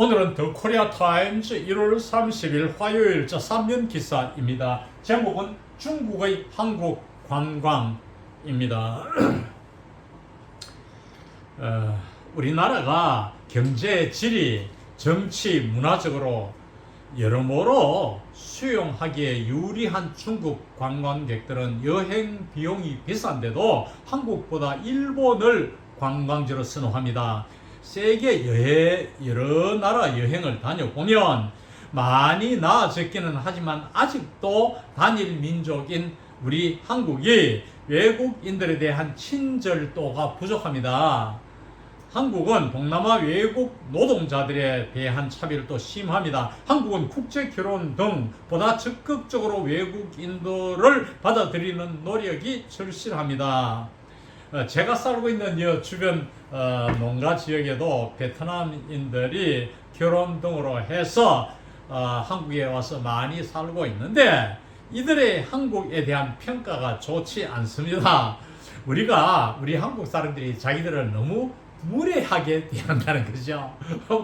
오늘은 더 코리아 타임즈 1월 30일 화요일자 3면 기사입니다. 제목은 중국의 한국 관광입니다. 우리나라가 경제, 지리, 정치, 문화적으로 여러모로 수용하기에 유리한 중국 관광객들은 여행 비용이 비싼데도 한국보다 일본을 관광지로 선호합니다. 세계 여러 나라 여행을 다녀보면 많이 나아졌기는 하지만 아직도 단일 민족인 우리 한국이 외국인들에 대한 친절도가 부족합니다. 한국은 동남아 외국 노동자들에 대한 차별도 심합니다. 한국은 국제 결혼 등 보다 적극적으로 외국인들을 받아들이는 노력이 절실합니다. 제가 살고 있는 이 주변 농가 지역에도 베트남인들이 결혼 등으로 해서 한국에 와서 많이 살고 있는데 이들의 한국에 대한 평가가 좋지 않습니다. 우리 한국 사람들이 자기들을 너무 무례하게 대한다는 거죠.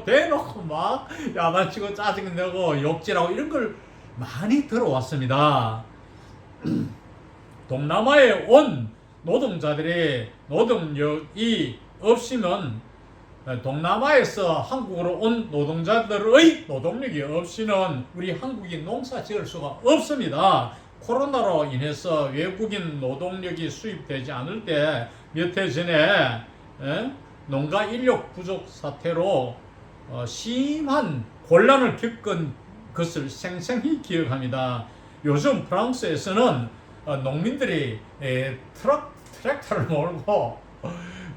대놓고 막 야단치고 짜증내고 욕질하고 이런 걸 많이 들어왔습니다. 동남아에 온 노동자들의 노동력이 없이는 동남아에서 한국으로 온 노동자들의 노동력이 없이는 우리 한국이 농사 지을 수가 없습니다. 코로나로 인해서 외국인 노동력이 수입되지 않을 때 몇 해 전에 농가 인력 부족 사태로 심한 곤란을 겪은 것을 생생히 기억합니다. 요즘 프랑스에서는 농민들이 트랙터를 몰고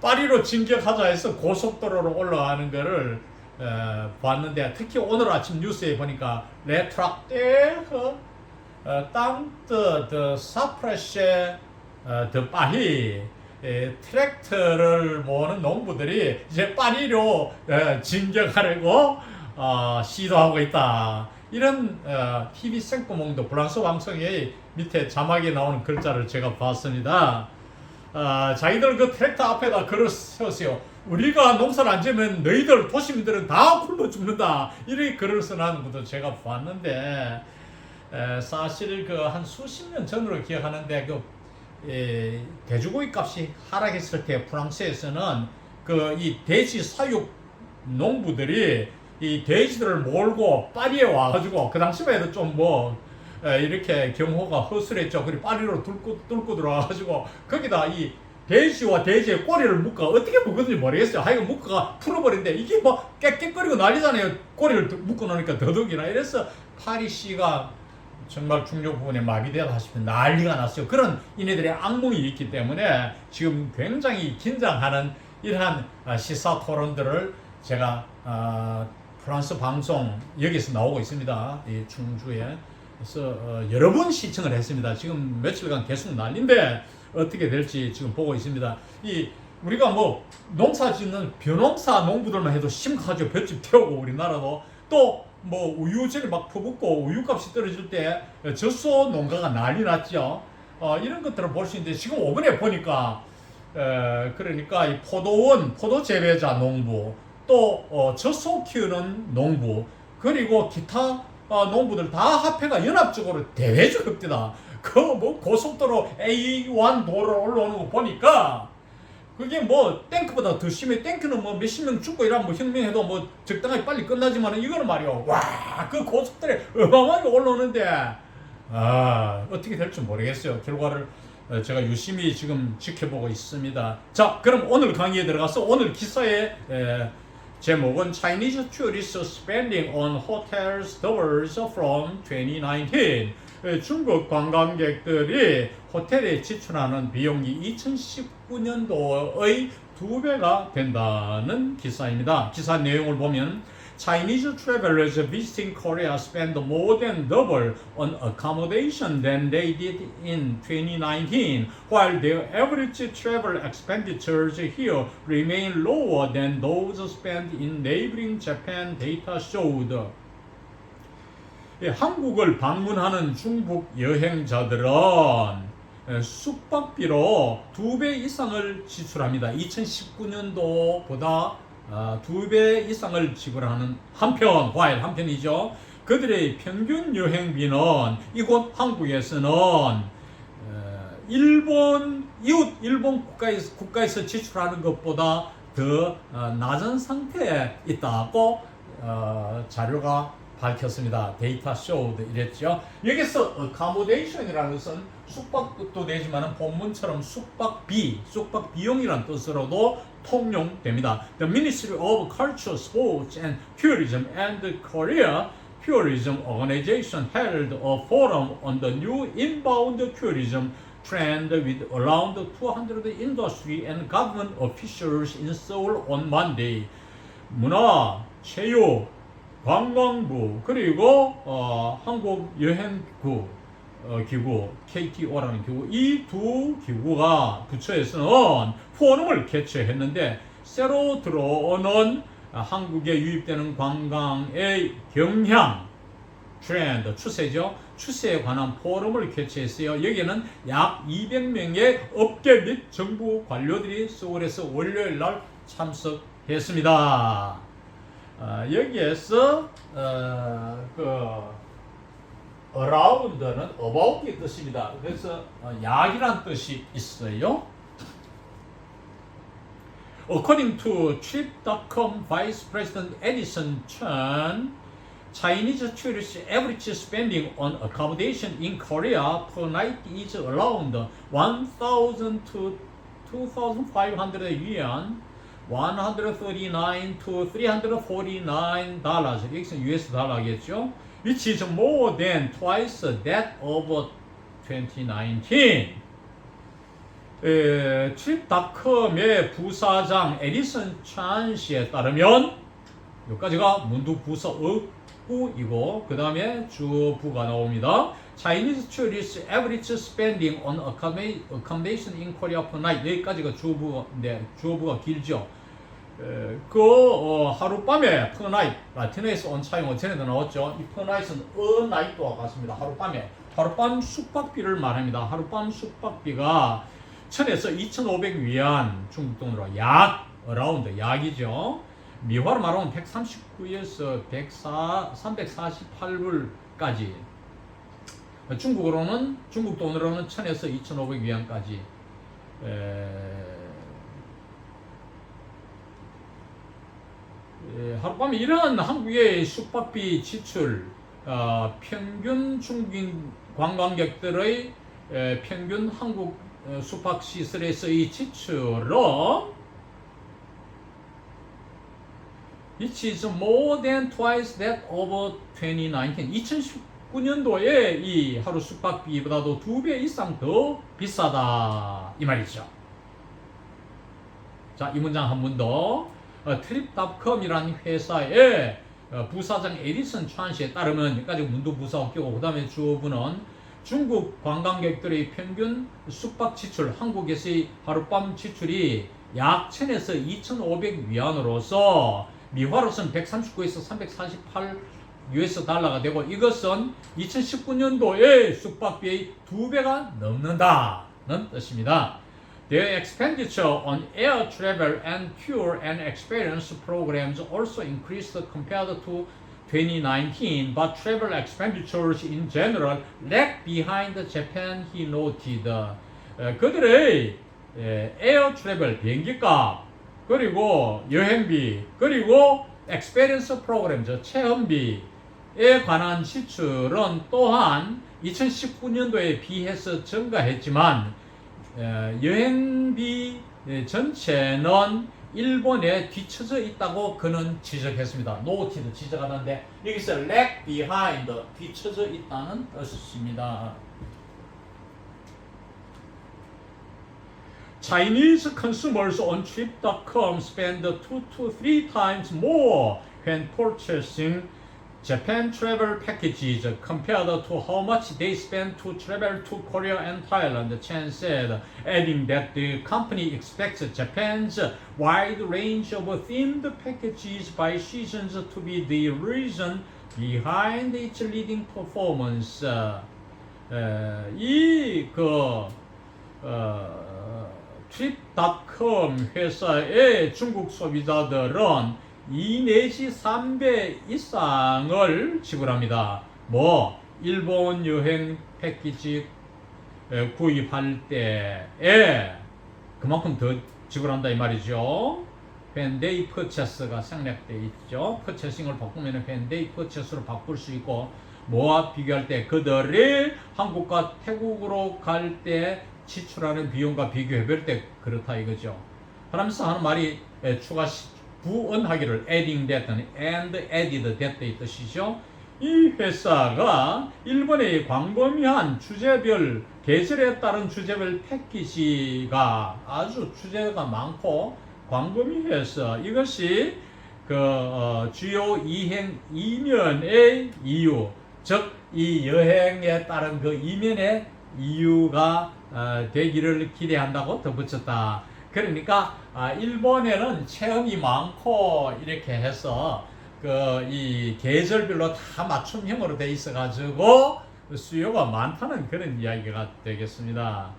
파리로 진격하자 해서 고속도로로 올라가는 것을 봤는데, 특히 오늘 아침 뉴스에 보니까 레 트랙터 땅뜨 사프레쉐 더 파리 트랙터를 모으는 농부들이 이제 파리로 진격하려고 시도하고 있다. 이런 TV 생구멍도 프랑스 방송의 밑에 자막에 나오는 글자를 제가 봤습니다. 자기들 그 트랙터 앞에다 글을 세웠어요. 우리가 농사를 안 지으면 너희들 도시민들은 다 굶어 죽는다. 이렇게 글을 써놓은 것도 제가 봤는데, 사실 그 한 수십 년 전으로 기억하는데 돼지고기 값이 하락했을 때 프랑스에서는 이 돼지 사육 농부들이 이 돼지들을 몰고 파리에 와가지고, 그 당시만 해도 좀 이렇게 경호가 허술했죠. 그리고 파리로 뚫고 들어와가지고 거기다 이 돼지와 돼지의 꼬리를 묶어, 어떻게 묶었는지 모르겠어요. 하여간 묶어가 풀어버린데 이게 깨끗거리고 난리잖아요. 꼬리를 묶어 놓으니까 더더욱이나. 이래서 파리시가 정말 중요 부분에 마비되다 하시면 난리가 났어요. 그런 이네들의 악몽이 있기 때문에 지금 굉장히 긴장하는 이러한 시사 토론들을 제가 프랑스 방송 여기서 나오고 있습니다. 이 충주에. 그래서 여러 번 시청을 했습니다. 지금 며칠간 계속 난리인데 어떻게 될지 지금 보고 있습니다. 우리가 농사 짓는 벼농사 농부들만 해도 심각하죠. 볏짚 태우고, 우리나라도 또 우유전이 막 퍼붓고 우유값이 떨어질 때 젖소 농가가 난리 났죠. 이런 것들을 볼 수 있는데, 지금 오번에 보니까 그러니까 이 포도 재배자 농부, 또 젖소 키우는 농부, 그리고 기타 농부들 다 합해가 연합적으로 대회주 급대다. 고속도로 A1 도로 올라오는 거 보니까 그게 탱크보다 더 심해. 탱크는 몇십 명 죽고 이러면 혁명해도 적당하게 빨리 끝나지만, 이거는 말이요, 그 고속도로에 어마어마하게 올라오는데 어떻게 될지 모르겠어요. 결과를 제가 유심히 지금 지켜보고 있습니다. 자, 그럼 오늘 강의에 들어가서 오늘 기사의 제목은 Chinese tourists spending on hotels tours from 2019. 중국 관광객들이 호텔에 지출하는 비용이 2019년도의 2배가 된다는 기사입니다. 기사 내용을 보면 Chinese travelers visiting Korea spend more than double on accommodation than they did in 2019, while their average travel expenditures here remain lower than those spent in neighboring Japan, data showed. 한국을 방문하는 중국 여행자들은 숙박비로 2배 이상을 지출합니다. 2019년도보다 2배 이상을 지불하는 한편이죠. 그들의 평균 여행비는 이곳 한국에서는 이웃 일본 국가에서 지출하는 것보다 더 낮은 상태에 있다고 자료가 밝혔습니다. 데이터 showed 이랬죠. 여기서 accommodation이라는 것은 숙박도 되지만 본문처럼 숙박 비용이라는 뜻으로도 통용됩니다. The Ministry of Culture, Sports and Tourism and the Korea Tourism Organization held a forum on the new inbound tourism trend with around 200 industry and government officials in Seoul on Monday. 문화, 체육, 관광부 그리고 한국여행구 기구 KTO라는 기구 이 두 기구가 부처에서는 포럼을 개최했는데 새로 들어오는 한국에 유입되는 관광의 경향 트렌드 추세죠. 추세에 관한 포럼을 개최했어요. 여기에는 약 200명의 업계 및 정부 관료들이 서울에서 월요일 날 참석했습니다. 여기에서 around는 about의 뜻입니다. 그래서 약이란 뜻이 있어요. According to Trip.com Vice President Edison Chen, Chinese tourists' average spending on accommodation in Korea per night is around 1,000 to 2,500 yuan, 139 to 349 dollars. 여기서 US 달러겠죠. Which is more than twice that of 2019. Trip.com의 부사장 에디슨 찬 씨에 따르면 여기까지가 문두 부사 의구이고 그 다음에 주어부가 나옵니다. Chinese tourists average spending on accommodation in Korea per night. 여기까지가 주어부인데 주어부가 길죠. 하룻밤에 per night 라틴어에서 온 차용어 전에도 나왔죠. 이 per night은 a night와 같습니다. 하룻밤 숙박비를 말합니다. 하룻밤 숙박비가 1000에서 2,500 위안 중국 돈으로 약 around 약이죠. 미화로 말하면 139에서 348불까지 중국 돈으로는 1000에서 2,500 위안까지 하룻밤에 이러한 한국의 숙박비 지출 평균 중국인 관광객들의 평균 한국 숙박시설에서의 지출은 It is more than twice that of 2019. 2019년도에 이 하루 숙박비보다도 2배 이상 더 비싸다 이 말이죠. 자, 이 문장 한 번 더. Trip.com이라는 회사의 부사장 에디슨 찬 씨에 따르면 여기까지 문도 부사 끼고 그 다음에 주어부는 중국 관광객들의 평균 숙박 지출, 한국에서의 하룻밤 지출이 약 1000에서 2,500 위안으로서 미화로서는 139에서 348 US 달러가 되고 이것은 2019년도의 숙박비의 2배가 넘는다는 뜻입니다. Their expenditure on air travel and tour and experience programs also increased compared to 2019, but travel expenditures in general lag behind Japan, he noted. 그들의 에어 트래블 비행기값 그리고 여행비 그리고 experience 프로그램 체험비에 관한 지출은 또한 2019년도에 비해서 증가했지만 여행비 전체는 일본에 뒤처져 있다고 그는 지적했습니다. 노티도 지적하는데 여기서 lag behind 뒤처져 있다는 뜻입니다. Chinese consumers on Trip.com spend 2 to 3 times more when purchasing Japan travel packages compared to how much they spend to travel to Korea and Thailand, Chen said, adding that the company expects Japan's wide range of themed packages by seasons to be the reason behind its leading performance. 트립닷컴 회사의 중국 소비자들은 2 내지 3배 이상을 지불합니다. 뭐 일본 여행 패키지 구입할 때에 그만큼 더 지불한다 이 말이죠. when they purchase가 생략되어 있죠. purchasing을 바꾸면 when they purchase로 바꿀 수 있고 뭐와 비교할 때 그들이 한국과 태국으로 갈 때 지출하는 비용과 비교해볼 때 그렇다 이거죠. 하면서 하는 말이 추가 부언하기를 adding that and added that 이 뜻이죠. 이 회사가 일본의 광범위한 주제별 계절에 따른 주제별 패키지가 아주 주제가 많고 광범위해서 이것이 주요 이면의 이유, 즉 이 여행에 따른 그 이면의 이유가 되기를 기대한다고 덧붙였다. 그러니까 일본에는 체험이 많고 이렇게 해서 이 계절별로 다 맞춤형으로 돼 있어 가지고 수요가 많다는 그런 이야기가 되겠습니다.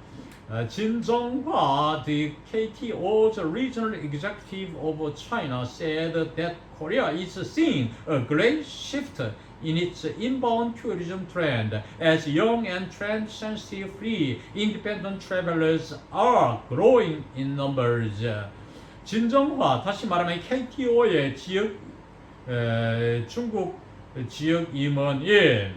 진정화, the KTO's regional executive of China, said that Korea is seeing a great shift in its inbound tourism trend as young and trend-sensitive free independent travelers are growing in numbers. 진정화, 다시 말하면 KTO의 중국 지역 임원인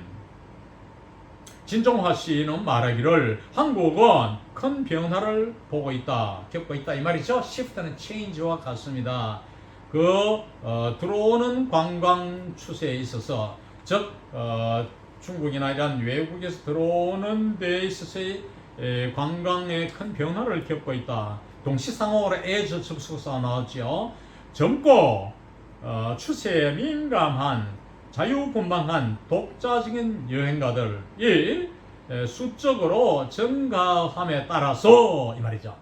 진정화 씨는 말하기를 한국은 큰 변화를 보고 있다, 겪고 있다 이 말이죠. shift는 change와 같습니다. 들어오는 관광 추세에 있어서 즉 중국이나 이런 외국에서 들어오는 데 있어서의 관광의 큰 변화를 겪고 있다. 동시상호로 as 접속사 나왔죠. 젊고 추세에 민감한 자유분방한 독자적인 여행가들이 수적으로 증가함에 따라서 이 말이죠.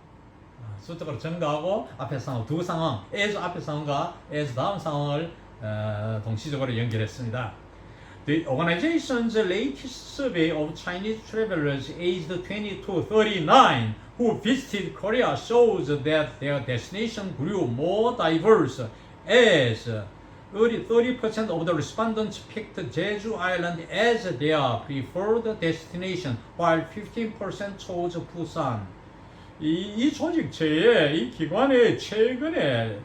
수적으로 증가하고 앞에 상황 두 상황 as 앞에 상황과 as 다음 상황을 동시적으로 연결했습니다. The organization's latest survey of Chinese travelers aged 20 to 39 who visited Korea shows that their destination grew more diverse as 30% of the respondents picked Jeju Island as their preferred destination, while 15% chose Busan. 이 조직체의 이 기관의 최근에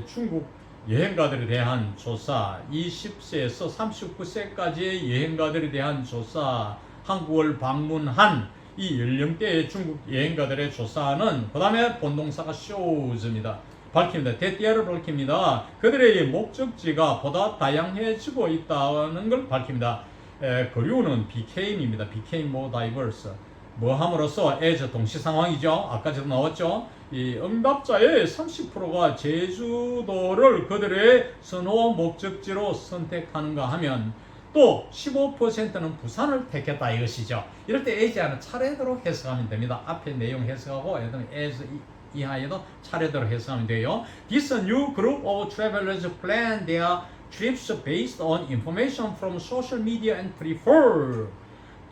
중국 여행가들에 대한 조사, 20세에서 39세까지의 여행가들에 대한 조사, 한국을 방문한 이 연령대의 중국 여행가들의 조사는 그 다음에 본동사가 shows입니다. 밝힙니다. 대띠아를 밝힙니다. 그들의 목적지가 보다 다양해지고 있다는 걸 밝힙니다. 그리고는 became입니다. became more diverse. 뭐 함으로써 as 동시 상황이죠. 아까도 나왔죠. 이 응답자의 30%가 제주도를 그들의 선호 목적지로 선택하는가 하면 또 15%는 부산을 택했다 이것이죠. 이럴 때 as하는 차례대로 해석하면 됩니다. 앞에 내용 해석하고 as 이하에도 차례대로 해석하면 돼요. This new group of travelers plan their trips based on information from social media and prefer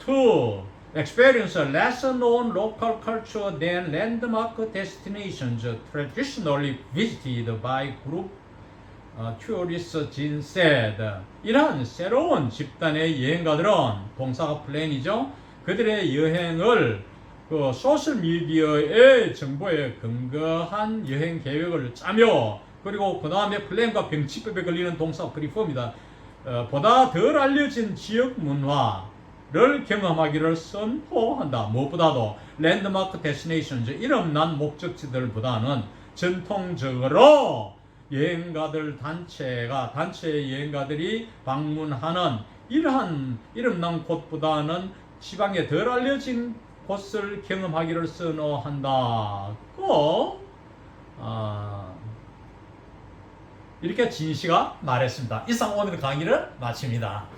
to experience a lesser known local culture than landmark destinations traditionally visited by group tourists said. 이러한 새로운 집단의 여행가들은 동사가 플랜이죠. 그들의 여행을 소셜미디어의 정보에 근거한 여행 계획을 짜며 그리고 그 다음에 플랜과 병치법에 걸리는 동사 prefer입니다. 보다 덜 알려진 지역 문화를 경험하기를 선호한다. 무엇보다도 랜드마크 데스티네이션즈 이름난 목적지들보다는 전통적으로 여행가들 단체 여행가들이 방문하는 이러한 이름난 곳보다는 지방에 덜 알려진 곳을 경험하기를 선호한다고 이렇게 진씨가 말했습니다. 이상 오늘 강의를 마칩니다.